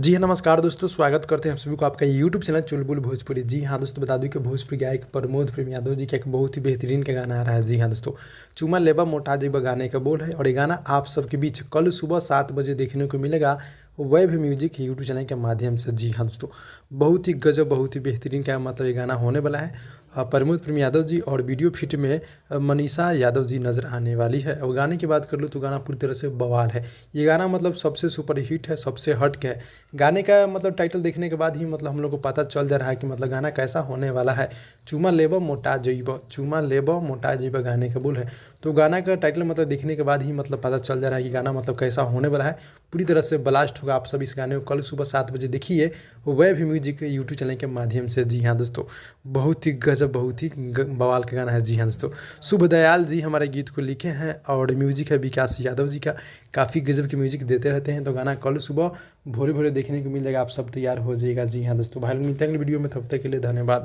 जी हाँ, नमस्कार दोस्तों, स्वागत करते हैं आप सभी को आपका यूट्यूब चैनल चुलबुल भोजपुरी। जी हाँ दोस्तों, बता दूं कि भोजपुरी गायक प्रमोद प्रेम यादव जी का एक बहुत ही बेहतरीन का गाना आ रहा है। जी हाँ दोस्तों, चुमा लेबा मोटा जेबा गाने का बोल है और ये गाना आप सबके बीच कल सुबह 7 बजे देखने को मिलेगा वैभ म्यूजिक यूट्यूब चैनल के माध्यम से। जी हाँ दोस्तों, बहुत ही गजब, बहुत ही बेहतरीन का मतलब ये गाना होने वाला है। प्रमोद प्रेम यादव जी और वीडियो फिट में मनीषा यादव जी नज़र आने वाली है। और गाने की बात कर लूँ तो गाना पूरी तरह से बवाल है। ये गाना मतलब सबसे सुपर हिट है, सबसे हट के है। गाने का मतलब टाइटल देखने के बाद ही मतलब हम लोग को पता चल जा रहा है कि मतलब गाना कैसा होने वाला है। चुमा लेबो मोटा जइबो, चुमा लेबो मोटा जइबो गाने का बोल है। तो गाना का टाइटल मतलब देखने के बाद ही मतलब पता चल जा रहा है कि गाना मतलब कैसा होने वाला है। पूरी तरह से ब्लास्ट होगा। आप सब इस गाने को कल सुबह 7 बजे देखिए वैभ म्यूजिक यूट्यूब चैनल के माध्यम से। जी हाँ दोस्तों, बहुत ही गजब, बहुत ही बवाल का गाना है। जी हाँ दोस्तों, शुभ दयाल जी हमारे गीत को लिखे हैं और म्यूजिक है विकास यादव जी का। काफ़ी गजब की म्यूजिक देते रहते हैं। तो गाना कल सुबह भोरे भोरे देखने को मिल जाएगा। आप सब तैयार हो जाइएगा। जी हाँ दोस्तों, भाई लोग मिलते हैं अगले वीडियो में। तब तक के लिए धन्यवाद।